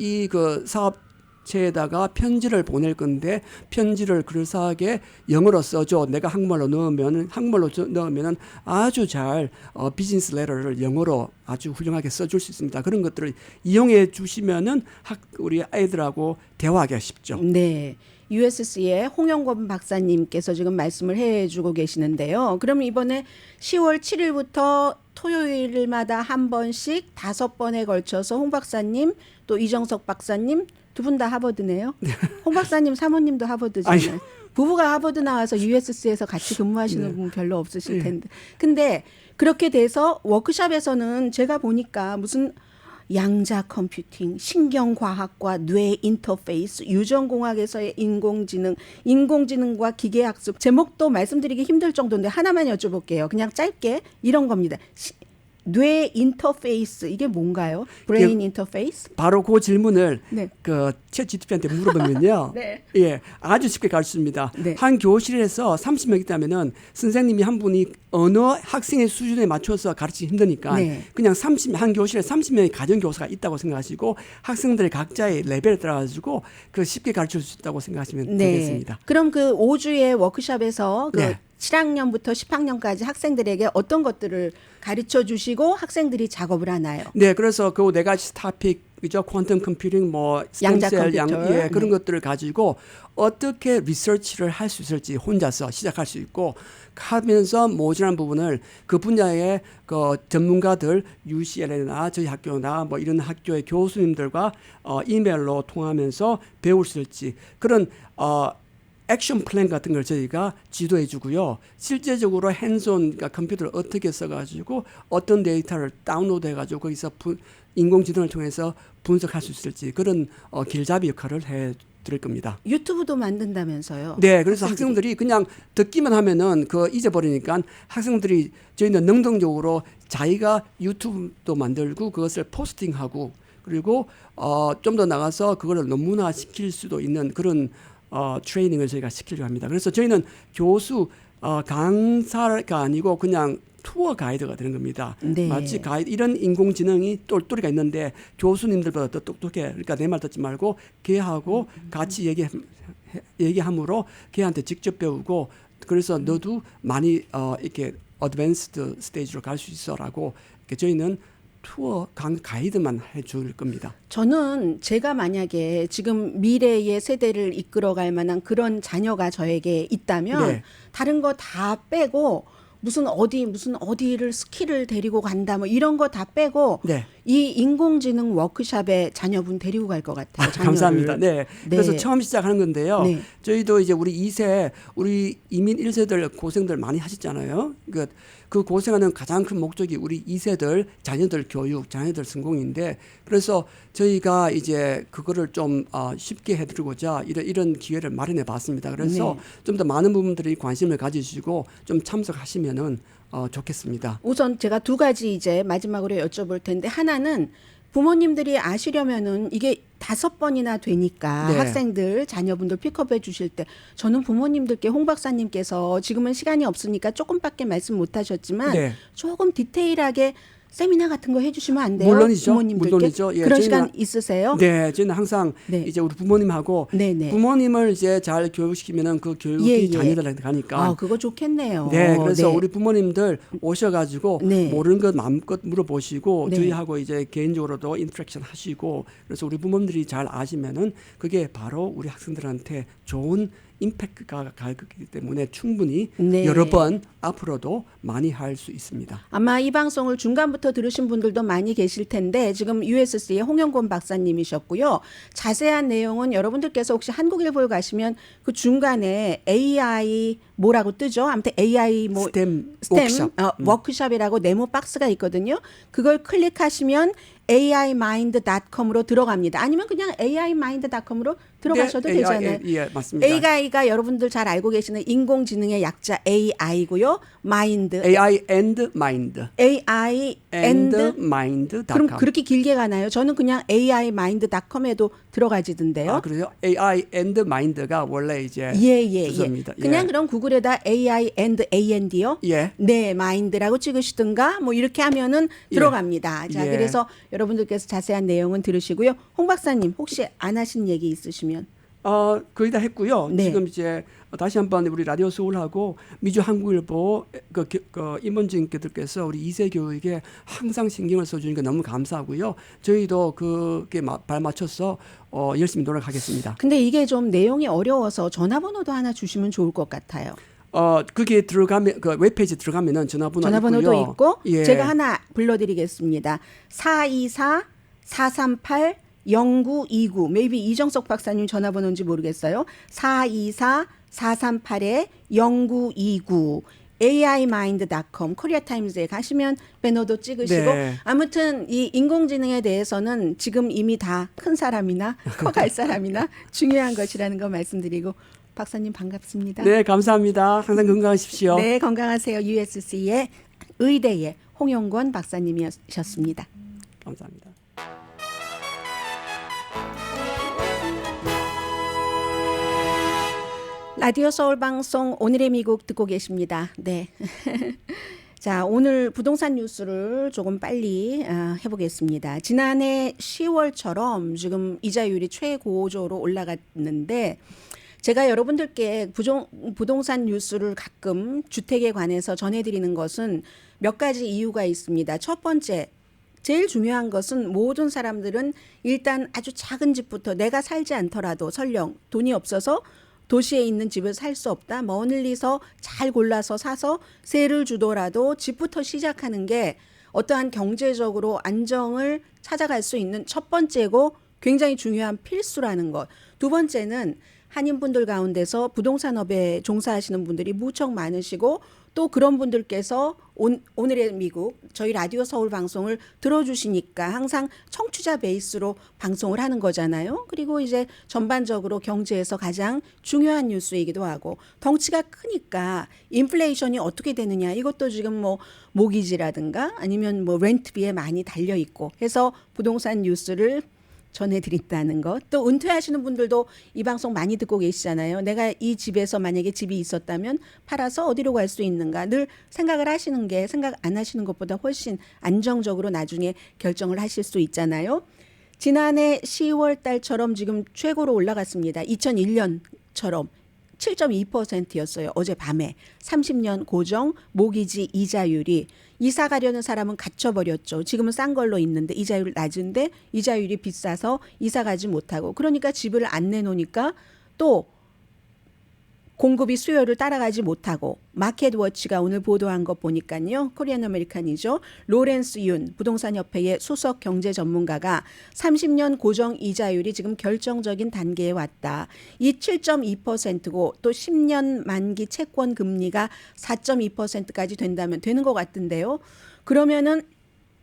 사업체에다가 편지를 보낼 건데 편지를 그럴싸하게 영어로 써줘. 내가 한국말로 넣으면은 아주 잘 비즈니스 레터를 영어로 아주 훌륭하게 써줄 수 있습니다. 그런 것들을 이용해 주시면은 우리 아이들하고 대화하기가 쉽죠. 네. USC의 홍영권 박사님께서 지금 말씀을 해주고 계시는데요. 그럼 이번에 10월 7일부터 토요일마다 한 번씩 5번에 걸쳐서 홍 박사님 또 이정석 박사님 두 분 다 하버드네요. 홍 박사님 사모님도 하버드잖아요. 부부가 하버드 나와서 USC에서 같이 근무하시는 분 별로 없으실 텐데. 근데 그렇게 돼서 워크숍에서는 제가 보니까 무슨 양자 컴퓨팅, 신경과학과 뇌 인터페이스, 유전공학에서의 인공지능, 인공지능과 기계학습, 제목도 말씀드리기 힘들 정도인데 하나만 여쭤볼게요. 그냥 짧게 이런 겁니다. 뇌 인터페이스 이게 뭔가요? 브레인 인터페이스? 바로 그 질문을 네. 그 챗GPT한테 물어보면요. 네. 예, 아주 쉽게 가르칩니다. 네. 한 교실에서 30명 있다면은 선생님이 한 분이 어느 학생의 수준에 맞춰서 가르치기 힘드니까 네. 그냥 한 교실에 30명의 가정 교사가 있다고 생각하시고 학생들의 각자의 레벨에 따라 가지고 그 쉽게 가르칠 수 있다고 생각하시면 되겠습니다. 그럼 그 5주의 워크숍에서 그 네. 7학년부터 10학년까지 학생들에게 어떤 것들을 가르쳐 주시고 학생들이 작업을 하나요? 네, 그래서 그 네 가지 토픽, 그죠? 퀀텀 컴퓨팅, 뭐 양자 스템셀, 컴퓨터. 그런 네. 것들을 가지고 어떻게 리서치를 할 수 있을지 혼자서 시작할 수 있고 하면서 모자란 부분을 그 분야의 그 전문가들 UCLA나 저희 학교나 뭐 이런 학교의 교수님들과 이메일로 통하면서 배울 수 있을지 그런 액션 플랜 같은 걸 저희가 지도해 주고요. 실제적으로 핸즈온 그러니까 컴퓨터를 어떻게 써가지고 어떤 데이터를 다운로드 해가지고 거기서 인공지능을 통해서 분석할 수 있을지 그런 길잡이 역할을 해 드릴 겁니다. 유튜브도 만든다면서요? 네, 그래서 학생들이 그냥 듣기만 하면은 그 잊어버리니까 학생들이 저희는 능동적으로 자기가 유튜브도 만들고 그것을 포스팅하고 그리고 좀 더 나가서 그거를 논문화 시킬 수도 있는 그런 트레이닝을 저희가 시키려고 합니다. 그래서 저희는 교수 강사가 아니고 그냥 투어 가이드가 되는 겁니다. 네. 마치 이런 인공지능이 똘똘이가 있는데 교수님들보다 더 똑똑해. 그러니까 내 말 듣지 말고 걔하고 같이 얘기함으로 걔한테 직접 배우고 그래서 너도 많이 이렇게 어드밴스드 스테이지로 갈 수 있어라고 저희는 투어 가이드만 해줄 겁니다. 저는 제가 만약에 지금 미래의 세대를 이끌어갈 만한 그런 자녀가 저에게 있다면 네. 다른 거 다 빼고 무슨 어디를 스킬을 데리고 간다 뭐 이런 거 다 빼고 네. 이 인공지능 워크숍에 자녀분 데리고 갈 것 같아요. 자녀를. 감사합니다. 네. 네. 그래서 처음 시작하는 건데요. 네. 저희도 이제 우리 2세, 우리 이민 1세들 고생들 많이 하셨잖아요. 그 고생하는 가장 큰 목적이 우리 2세들 자녀들 교육, 자녀들 성공인데 그래서 저희가 이제 그거를 좀 쉽게 해드리고자 이런 기회를 마련해 봤습니다. 그래서 네. 좀 더 많은 부분들이 관심을 가지시고 좀 참석하시면은 좋겠습니다. 우선 제가 두 가지 이제 마지막으로 여쭤볼 텐데 하나는 부모님들이 아시려면은 이게 5번이나 되니까 네. 학생들 자녀분들 픽업해 주실 때 저는 부모님들께 홍 박사님께서 지금은 시간이 없으니까 조금밖에 말씀 못 하셨지만 네. 조금 디테일하게 세미나 같은 거 해주시면 안 돼요? 물론이죠. 부모님들께 물론이죠. 예, 그런 저희는- 시간 있으세요? 네, 저는 항상 네. 이제 우리 부모님하고 네네. 부모님을 이제 잘 교육시키면은 그 교육이 예, 예. 자녀들한테 가니까. 아, 그거 좋겠네요. 네, 그래서 네. 우리 부모님들 오셔가지고 네. 모르는 것 마음껏 물어보시고 네. 저희하고 이제 개인적으로도 인터랙션 하시고 그래서 우리 부모님들이 잘 아시면은 그게 바로 우리 학생들한테 좋은 임팩트가 가기 때문에 충분히 네. 여러 번 앞으로도 많이 할 수 있습니다. 아마 이 방송을 중간부터 들으신 분들도 많이 계실 텐데 지금 USC의 홍영곤 박사님이셨고요. 자세한 내용은 여러분들께서 혹시 한국일보에 가시면 그 중간에 AI 뭐라고 뜨죠? 아무튼 AI 뭐 스템 스템 워크숍. 워크숍이라고 네모 박스가 있거든요. 그걸 클릭하시면 AImind.com으로 들어갑니다. 아니면 그냥 AImind.com으로 들어가셔도 네, 되잖아요. 예, 맞습니다. AI가 여러분들 잘 알고 계시는 인공지능의 약자 AI고요. 마인드 AI and mind. AI and and mind.com. 그럼 그렇게 길게 가나요? 저는 그냥 AImind.com에도 들어가지던데요. 아, 그래요? AI and mind가 원래 이제 예. 주소입니다. 그냥 그럼 구글에다 AI and AND요. 예. 네, 마인드라고 찍으시든가 뭐 이렇게 하면은 예. 들어갑니다. 자, 예. 그래서 여러분들께서 자세한 내용은 들으시고요. 홍 박사님 혹시 안 하신 얘기 있으시면 거의 다 했고요. 네. 지금 이제 다시 한번 우리 라디오 서울하고 미주 한국일보 그 임원진께서 우리 2세 교육에 항상 신경을 써주니까 너무 감사하고요. 저희도 그게 발맞춰서 열심히 노력하겠습니다. 근데 이게 좀 내용이 어려워서 전화번호도 하나 주시면 좋을 것 같아요. 그게 들어가면 그 웹페이지 들어가면은 전화번호도 있고요. 있고 예. 제가 하나 불러드리겠습니다. 424-438 0929 maybe 이정석 박사님 전화번호인지 모르겠어요. 424-438-0929 AImind.com 코리아타임즈에 가시면 배너도 찍으시고 네. 아무튼 이 인공지능에 대해서는 지금 이미 다 큰 사람이나 커갈 사람이나 중요한 것이라는 거 말씀드리고 박사님 반갑습니다. 네, 감사합니다. 항상 건강하십시오. 네, 건강하세요. USC의 의대의 홍용권 박사님이셨습니다. 감사합니다. 라디오 서울 방송 오늘의 미국 듣고 계십니다. 네. 자, 오늘 부동산 뉴스를 조금 빨리 해보겠습니다. 지난해 10월처럼 지금 이자율이 최고조로 올라갔는데 제가 여러분들께 부동산 뉴스를 가끔 주택에 관해서 전해드리는 것은 몇 가지 이유가 있습니다. 첫 번째, 제일 중요한 것은 모든 사람들은 일단 아주 작은 집부터 내가 살지 않더라도 설령 돈이 없어서 도시에 있는 집을 살 수 없다. 멀리서 잘 골라서 사서 세를 주더라도 집부터 시작하는 게 어떠한 경제적으로 안정을 찾아갈 수 있는 첫 번째고 굉장히 중요한 필수라는 것. 두 번째는 한인분들 가운데서 부동산업에 종사하시는 분들이 무척 많으시고 또 그런 분들께서 오늘의 미국 저희 라디오 서울 방송을 들어주시니까 항상 청취자 베이스로 방송을 하는 거잖아요. 그리고 이제 전반적으로 경제에서 가장 중요한 뉴스이기도 하고 덩치가 크니까 인플레이션이 어떻게 되느냐 이것도 지금 뭐 모기지라든가 아니면 뭐 렌트비에 많이 달려 있고 해서 부동산 뉴스를 전해드린다는 것. 또 은퇴하시는 분들도 이 방송 많이 듣고 계시잖아요. 내가 이 집에서 만약에 집이 있었다면 팔아서 어디로 갈 수 있는가 늘 생각을 하시는 게 생각 안 하시는 것보다 훨씬 안정적으로 나중에 결정을 하실 수 있잖아요. 지난해 10월 달처럼 지금 최고로 올라갔습니다. 2001년처럼 7.2%였어요. 어젯밤에 30년 고정 모기지 이자율이 이사 가려는 사람은 갇혀버렸죠. 지금은 싼 걸로 있는데 이자율 낮은데 이자율이 비싸서 이사 가지 못하고 그러니까 집을 안 내놓으니까 또 공급이 수요를 따라가지 못하고 마켓워치가 오늘 보도한 것 보니까요. 코리안 아메리칸이죠. 로렌스 윤 부동산협회의 수석 경제 전문가가 30년 고정 이자율이 지금 결정적인 단계에 왔다. 이 7.2%고 또 10년 만기 채권 금리가 4.2%까지 된다면 되는 것 같은데요. 그러면은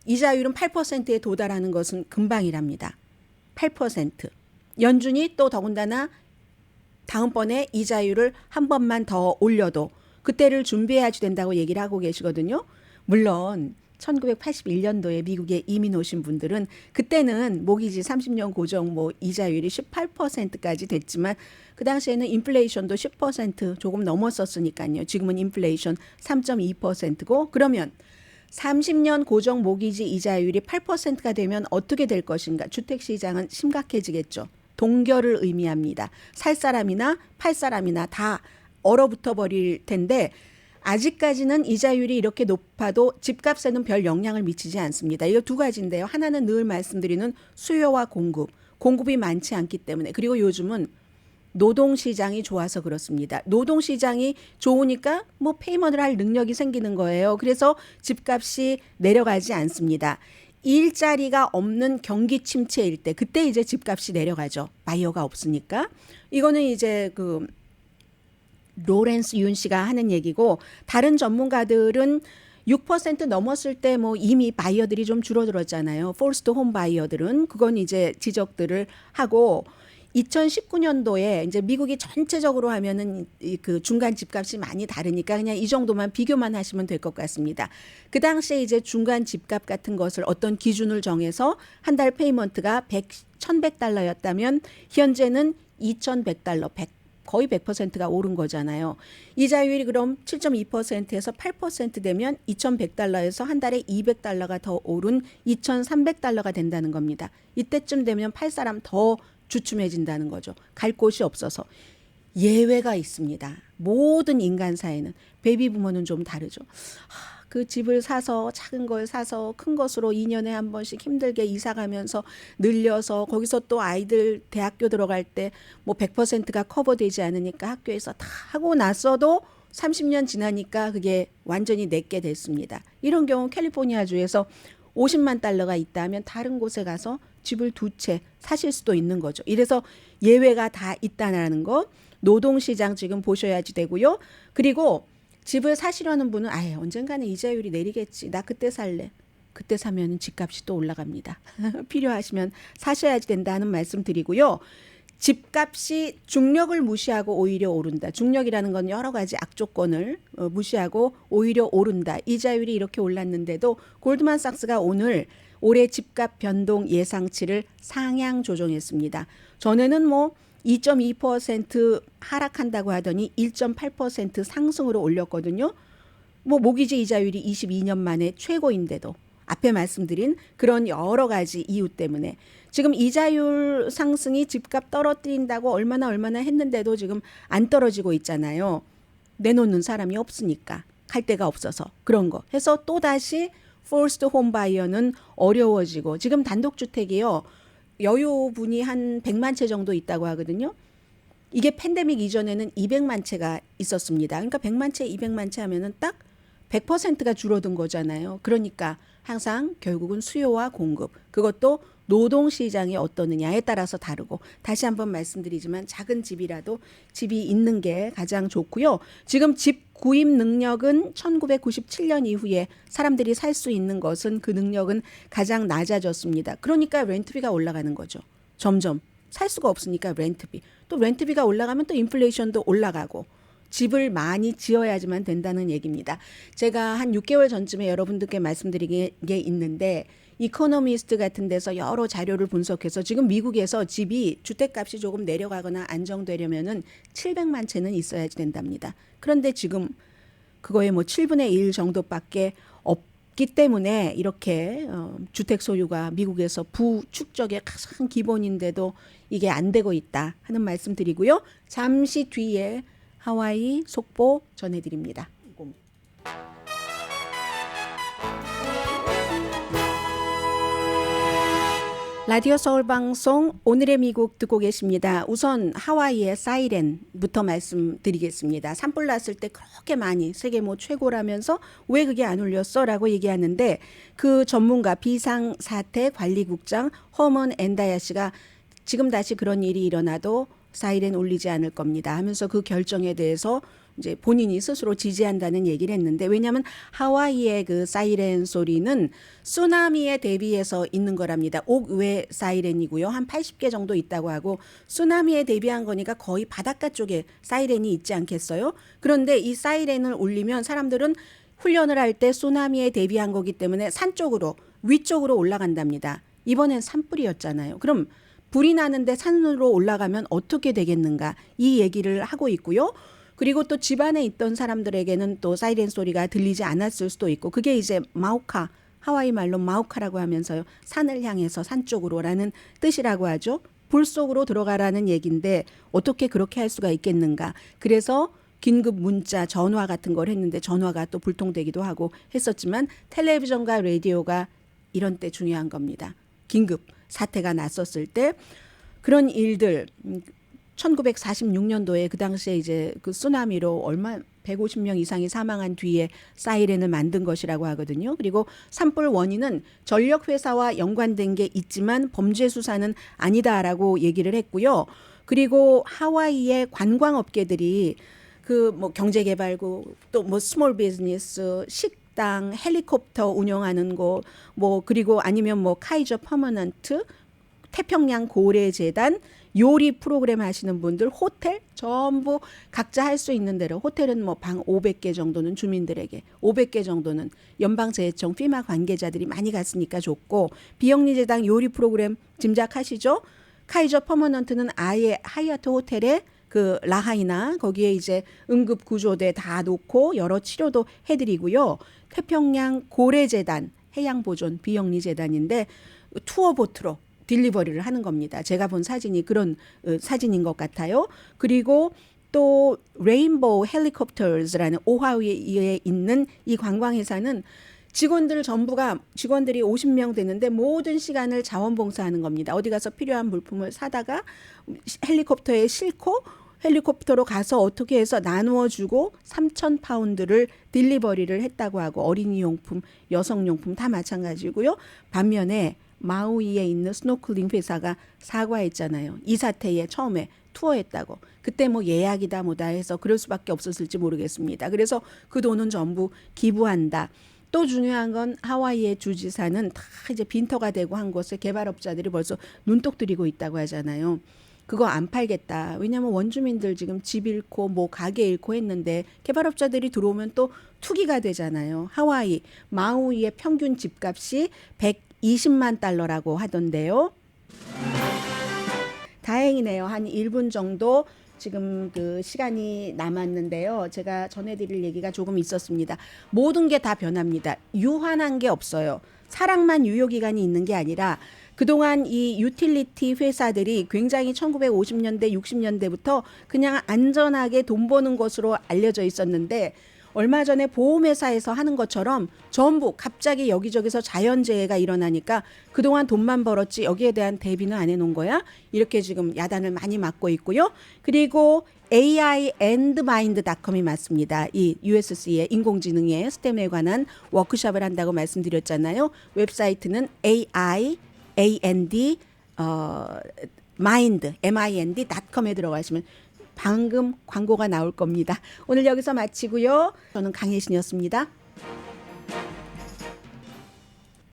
이자율은 8%에 도달하는 것은 금방이랍니다. 8%. 연준이 또 더군다나 다음번에 이자율을 한 번만 더 올려도 그때를 준비해야지 된다고 얘기를 하고 계시거든요. 물론 1981년도에 미국에 이민 오신 분들은 그때는 모기지 30년 고정 뭐 이자율이 18%까지 됐지만 그 당시에는 인플레이션도 10% 조금 넘었었으니까요. 지금은 인플레이션 3.2%고 그러면 30년 고정 모기지 이자율이 8%가 되면 어떻게 될 것인가? 주택시장은 심각해지겠죠. 동결을 의미합니다. 살 사람이나 팔 사람이나 다 얼어붙어 버릴 텐데 아직까지는 이자율이 이렇게 높아도 집값에는 별 영향을 미치지 않습니다. 이거 두 가지인데요. 하나는 늘 말씀드리는 수요와 공급. 공급이 많지 않기 때문에 그리고 요즘은 노동시장이 좋아서 그렇습니다. 노동시장이 좋으니까 뭐 페이먼을 할 능력이 생기는 거예요. 그래서 집값이 내려가지 않습니다. 일자리가 없는 경기 침체일 때 그때 이제 집값이 내려가죠. 바이어가 없으니까. 이거는 이제 그 로렌스 윤 씨가 하는 얘기고 다른 전문가들은 6% 넘었을 때 뭐 이미 바이어들이 좀 줄어들었잖아요. 포스트 홈 바이어들은 그건 이제 지적들을 하고 2019년도에 이제 미국이 전체적으로 하면은 그 중간 집값이 많이 다르니까 그냥 이 정도만 비교만 하시면 될 것 같습니다. 그 당시에 이제 중간 집값 같은 것을 어떤 기준을 정해서 한 달 페이먼트가 1,100달러였다면 현재는 2,100달러, 거의 100%가 오른 거잖아요. 이자율이 그럼 7.2%에서 8% 되면 2,100달러에서 한 달에 200달러가 더 오른 2,300달러가 된다는 겁니다. 이때쯤 되면 팔 사람 더 주춤해진다는 거죠. 갈 곳이 없어서. 예외가 있습니다. 모든 인간사에는. 베이비부모는 좀 다르죠. 그 집을 사서 작은 걸 사서 큰 것으로 2년에 한 번씩 힘들게 이사 가면서 늘려서 거기서 또 아이들 대학교 들어갈 때 뭐 100%가 커버되지 않으니까 학교에서 다 하고 났어도 30년 지나니까 그게 완전히 내게 됐습니다. 이런 경우 캘리포니아주에서 50만 달러가 있다면 다른 곳에 가서 집을 두 채 사실 수도 있는 거죠. 이래서 예외가 다 있다는 거 노동시장 지금 보셔야지 되고요. 그리고 집을 사시려는 분은 아예 언젠가는 이자율이 내리겠지. 나 그때 살래. 그때 사면 집값이 또 올라갑니다. 필요하시면 사셔야지 된다는 말씀 드리고요. 집값이 중력을 무시하고 오히려 오른다. 중력이라는 건 여러 가지 악조건을 무시하고 오히려 오른다. 이자율이 이렇게 올랐는데도 골드만삭스가 오늘 올해 집값 변동 예상치를 상향 조정했습니다. 전에는 뭐 2.2% 하락한다고 하더니 1.8% 상승으로 올렸거든요. 뭐 모기지 이자율이 22년 만에 최고인데도 앞에 말씀드린 그런 여러 가지 이유 때문에 지금 이자율 상승이 집값 떨어뜨린다고 얼마나 했는데도 지금 안 떨어지고 있잖아요. 내놓는 사람이 없으니까 갈 데가 없어서 그런 거 해서 또다시 forced home buyer는 어려워지고 지금 단독주택이요. 여유분이 한 100만 채 정도 있다고 하거든요. 이게 팬데믹 이전에는 200만 채가 있었습니다. 그러니까 100만 채, 200만 채 하면은 딱 100%가 줄어든 거잖아요. 그러니까 항상 결국은 수요와 공급, 그것도 노동시장이 어떠느냐에 따라서 다르고 다시 한번 말씀드리지만 작은 집이라도 집이 있는 게 가장 좋고요. 지금 집 구입 능력은 1997년 이후에 사람들이 살 수 있는 것은 그 능력은 가장 낮아졌습니다. 그러니까 렌트비가 올라가는 거죠. 점점 살 수가 없으니까 렌트비. 또 렌트비가 올라가면 또 인플레이션도 올라가고 집을 많이 지어야지만 된다는 얘기입니다. 제가 한 6개월 전쯤에 여러분들께 말씀드린 게 있는데 이코노미스트 같은 데서 여러 자료를 분석해서 지금 미국에서 집이 주택값이 조금 내려가거나 안정되려면은 700만 채는 있어야지 된답니다. 그런데 지금 그거의 뭐 7분의 1 정도밖에 없기 때문에 이렇게 주택 소유가 미국에서 부축적의 가장 기본인데도 이게 안 되고 있다 하는 말씀 드리고요. 잠시 뒤에 하와이 속보 전해드립니다. 라디오 서울 방송 오늘의 미국 듣고 계십니다. 우선 하와이의 사이렌부터 말씀드리겠습니다. 산불 났을 때 그렇게 많이 세계 뭐 최고라면서 왜 그게 안 울렸어? 라고 얘기하는데 그 전문가 비상사태관리국장 허먼 엔다야 씨가 지금 다시 그런 일이 일어나도 사이렌 울리지 않을 겁니다 하면서 그 결정에 대해서 이제 본인이 스스로 지지한다는 얘기를 했는데 왜냐하면 하와이의 그 사이렌 소리는 쓰나미에 대비해서 있는 거랍니다. 옥외 사이렌이고요. 한 80개 정도 있다고 하고 쓰나미에 대비한 거니까 거의 바닷가 쪽에 사이렌이 있지 않겠어요? 그런데 이 사이렌을 울리면 사람들은 훈련을 할 때 쓰나미에 대비한 거기 때문에 산 쪽으로 위쪽으로 올라간답니다. 이번엔 산불이었잖아요. 그럼 불이 나는데 산으로 올라가면 어떻게 되겠는가 이 얘기를 하고 있고요. 그리고 또 집안에 있던 사람들에게는 또 사이렌 소리가 들리지 않았을 수도 있고 그게 이제 마우카 하와이 말로 마우카라고 하면서요. 산을 향해서 산 쪽으로라는 뜻이라고 하죠. 불 속으로 들어가라는 얘기인데 어떻게 그렇게 할 수가 있겠는가. 그래서 긴급 문자 전화 같은 걸 했는데 전화가 또 불통되기도 하고 했었지만 텔레비전과 라디오가 이런 때 중요한 겁니다. 긴급 사태가 났었을 때 그런 일들 1946년도에 그 당시에 이제 그 쓰나미로 150명 이상이 사망한 뒤에 사이렌을 만든 것이라고 하거든요. 그리고 산불 원인은 전력회사와 연관된 게 있지만 범죄 수사는 아니다라고 얘기를 했고요. 그리고 하와이의 관광업계들이 그 뭐 경제개발국 또 뭐 스몰 비즈니스 식당 헬리콥터 운영하는 곳 뭐 그리고 아니면 뭐 카이저 퍼머넌트 태평양 고래재단 요리 프로그램 하시는 분들 호텔 전부 각자 할 수 있는 대로 호텔은 뭐 방 500개 정도는 주민들에게 500개 정도는 연방재해청 피마 관계자들이 많이 갔으니까 좋고 비영리재단 요리 프로그램 짐작하시죠? 카이저 퍼머넌트는 아예 하얏트 호텔에 그 라하이나 거기에 이제 응급구조대 다 놓고 여러 치료도 해드리고요. 태평양 고래재단 해양보존 비영리재단인데 투어보트로 딜리버리를 하는 겁니다. 제가 본 사진이 그런 사진인 것 같아요. 그리고 또 레인보우 헬리콥터즈라는 오하이오에 있는 이 관광회사는 직원들이 50명 되는데 모든 시간을 자원봉사하는 겁니다. 어디 가서 필요한 물품을 사다가 헬리콥터에 싣고 헬리콥터로 가서 어떻게 해서 나누어 주고 3,000파운드를 딜리버리를 했다고 하고 어린이 용품, 여성 용품 다 마찬가지고요. 반면에 마우이에 있는 스노클링 회사가 사과했잖아요. 이 사태에 처음에 투어했다고. 그때 뭐 예약이다 뭐다 해서 그럴 수밖에 없었을지 모르겠습니다. 그래서 그 돈은 전부 기부한다. 또 중요한 건 하와이의 주지사는 다 이제 빈터가 되고 한 곳에 개발업자들이 벌써 눈독 들이고 있다고 하잖아요. 그거 안 팔겠다. 왜냐하면 원주민들 지금 집 잃고 뭐 가게 잃고 했는데 개발업자들이 들어오면 또 투기가 되잖아요. 하와이 마우이의 평균 집값이 120만 달러라고 하던데요. 다행이네요. 한 1분 정도 지금 그 시간이 남았는데요. 제가 전해드릴 얘기가 조금 있었습니다. 모든 게 다 변합니다. 유한한 게 없어요. 사랑만 유효기간이 있는 게 아니라 그동안 이 유틸리티 회사들이 굉장히 1950년대, 60년대부터 그냥 안전하게 돈 버는 것으로 알려져 있었는데 얼마 전에 보험회사에서 하는 것처럼 전부 갑자기 여기저기서 자연재해가 일어나니까 그동안 돈만 벌었지 여기에 대한 대비는 안 해놓은 거야. 이렇게 지금 야단을 많이 맞고 있고요. 그리고 AIandmind.com이 맞습니다. 이 USC의 인공지능의 스템에 관한 워크숍을 한다고 말씀드렸잖아요. 웹사이트는 mind.com에 들어가시면 방금 광고가 나올 겁니다. 오늘 여기서 마치고요. 저는 강혜신이었습니다.